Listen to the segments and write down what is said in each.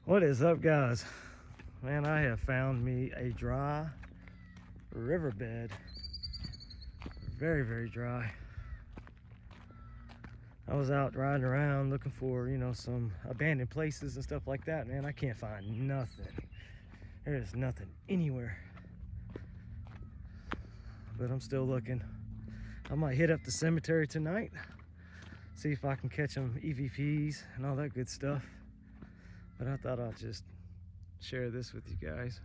What is up, guys? Man, I have found me a dry riverbed. Very, very dry. I was out riding around looking for, some abandoned places and stuff like that. Man, I can't find nothing. There is nothing anywhere. But I'm still looking. I might hit up the cemetery tonight, see if I can catch some EVPs and all that good stuff. But I thought I'd just share this with you guys.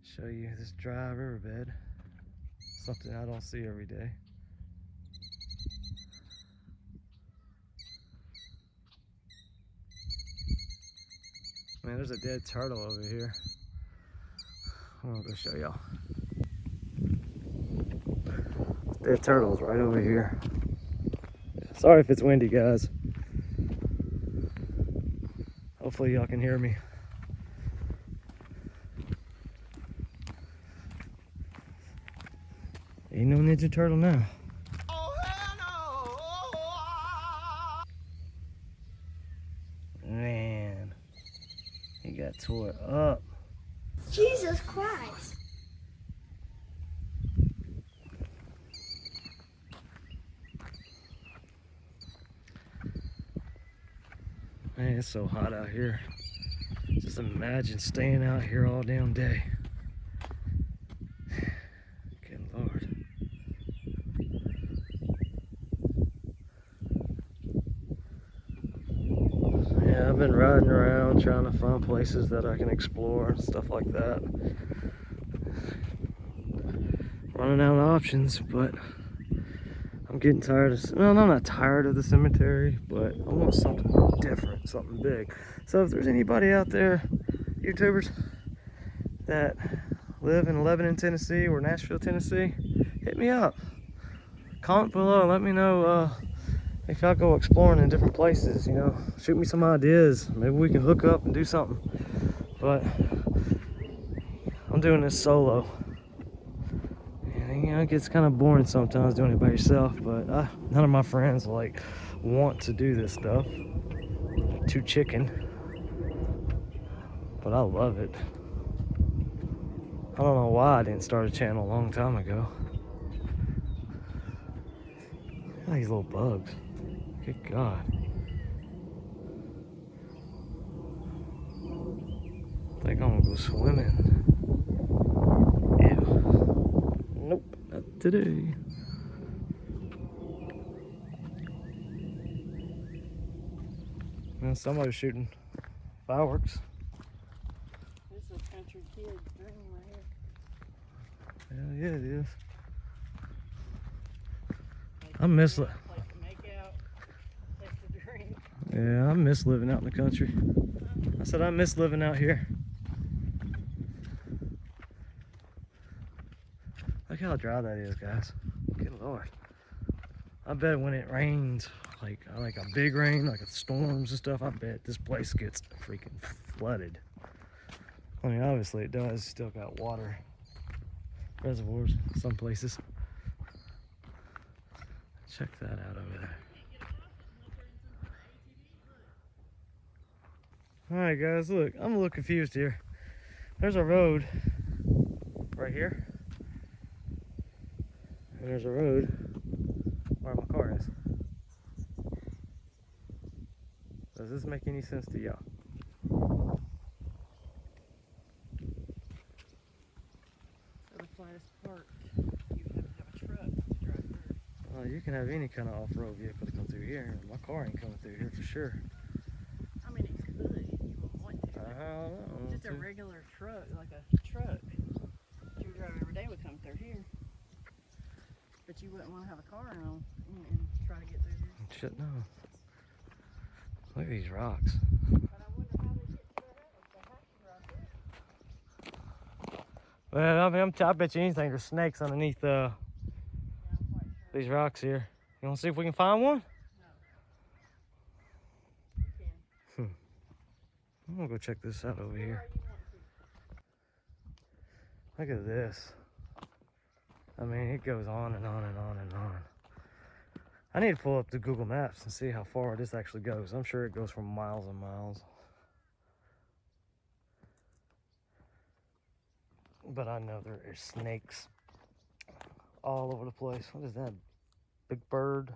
Show you this dry riverbed. Something I don't see every day. Man, there's a dead turtle over here. I'm gonna go show y'all. Dead turtle's right over here. Sorry if it's windy, guys. Hopefully y'all can hear me. Ain't no Ninja Turtle now. Oh, hell no. Man, he got tore up. Jesus Christ. Man, it's so hot out here. Just imagine staying out here all damn day. Good Lord. Yeah, I've been riding around trying to find places that I can explore and stuff like that. Running out of options, but I'm getting tired of, well, I'm not tired of the cemetery, but I want something different, something big. So if there's anybody out there, YouTubers, that live in Lebanon, Tennessee or Nashville, Tennessee, hit me up. Comment below and let me know if y'all go exploring in different places, shoot me some ideas. Maybe we can hook up and do something. But I'm doing this solo. It gets kind of boring sometimes doing it by yourself, but none of my friends want to do this stuff. Too chicken, but I love it. I don't know why I didn't start a channel a long time ago. Look at these little bugs. Good God. I think I'm gonna go swimming. Ew. Nope, not today. Man, somebody's shooting fireworks. This is a country kid's dream right here. Hell yeah, it is. I miss it. Yeah, I miss living out in the country. I said I miss living out here. Look how dry that is, guys. Good Lord. I bet when it rains, like a big rain, like storms and stuff, I bet this place gets freaking flooded. I mean, obviously it does. Still got water reservoirs in some places. Check that out over there. Alright guys, look, I'm a little confused here. There's a road right here. And there's a road where my car is. Does this make any sense to y'all? So the flattest part, you have to have a truck to drive through. You can have any kind of off-road vehicle to come through here. My car ain't coming through here for sure. I mean, it could. You wouldn't want to. I don't know. Just a regular truck, like a truck that you would drive every day would come through here. But you wouldn't want to have a car and try to get through here. Shit, no. Look at these rocks. But I wonder how they get to the house right there. Well, I bet you anything there's snakes underneath Yeah, I'm quite sure. these rocks here. You want to see if we can find one? No. You can. I'm gonna go check this out over Where here. are you wanting to? Look at this. I mean, it goes on and on and on and on. I need to pull up the Google Maps and see how far this actually goes. I'm sure it goes for miles and miles. but I know there are snakes all over the place. What is that? Big bird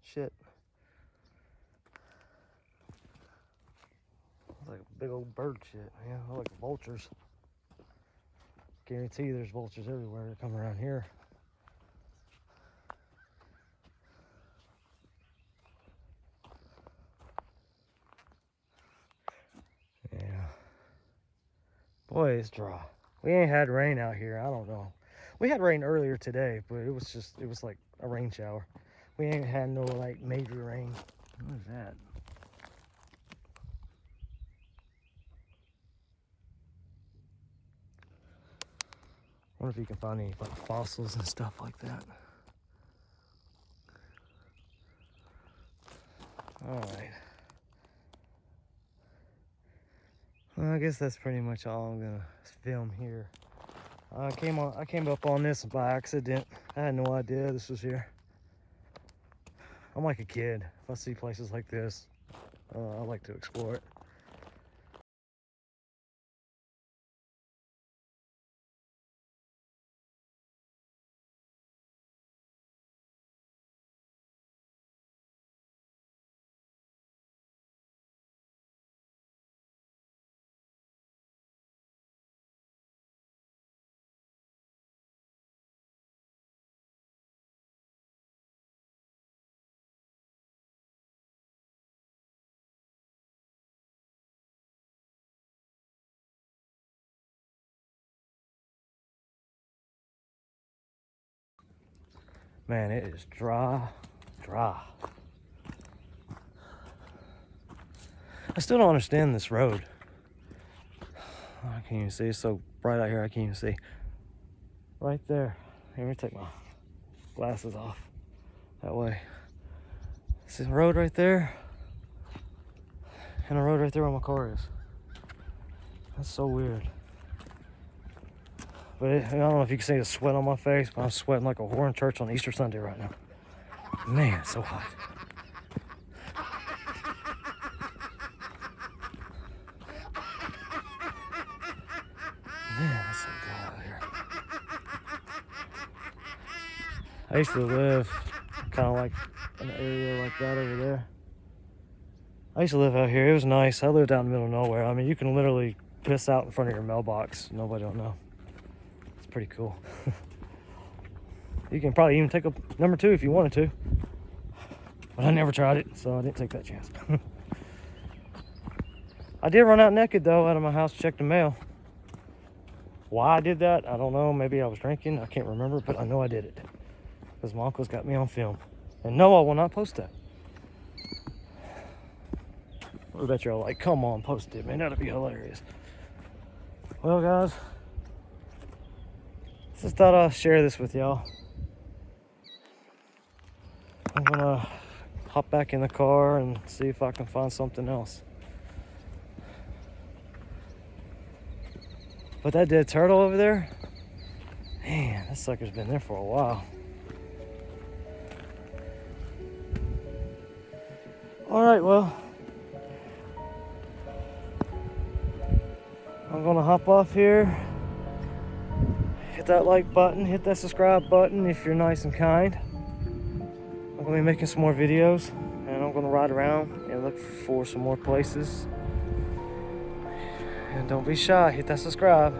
shit. It's like big old bird shit, yeah, like vultures. Guarantee there's vultures everywhere that come around here. Yeah. Boy, it's dry. We ain't had rain out here. I don't know. We had rain earlier today, but it was like a rain shower. We ain't had no like major rain. What is that? I wonder if you can find any like fossils and stuff like that. All right. Well, I guess that's pretty much all I'm gonna film here. I came up on this by accident. I had no idea this was here. I'm like a kid. If I see places like this, I like to explore it. Man, it is dry. I still don't understand this road. I can't even see. It's so bright out here, I can't even see. Right there. Here, let me take my glasses off. That way. See the road right there? And the road right there where my car is. That's so weird. But I don't know if you can see the sweat on my face, but I'm sweating like a whore in church on Easter Sunday right now. Man, it's so hot. Man, it's so dry out here. I used to live kind of like in an area like that over there. I used to live out here. It was nice. I lived out in the middle of nowhere. I mean, you can literally piss out in front of your mailbox. Nobody will know. It's pretty cool. You can probably even take a number 2 if you wanted to. But I never tried it, so I didn't take that chance. I did run out naked, though, out of my house to check the mail. Why I did that, I don't know. Maybe I was drinking. I can't remember, but I know I did it. Because my uncle's got me on film. And no, I will not post that. I bet you're all like, come on, post it, man. That'd be hilarious. Well, guys, just thought I'd share this with y'all. I'm gonna hop back in the car and see if I can find something else. But that dead turtle over there, man, that sucker's been there for a while. All right, well, I'm gonna hop off here. Hit that like button, hit that subscribe button if you're nice and kind. I'm gonna be making some more videos, and I'm gonna ride around and look for some more places. And don't be shy, hit that subscribe.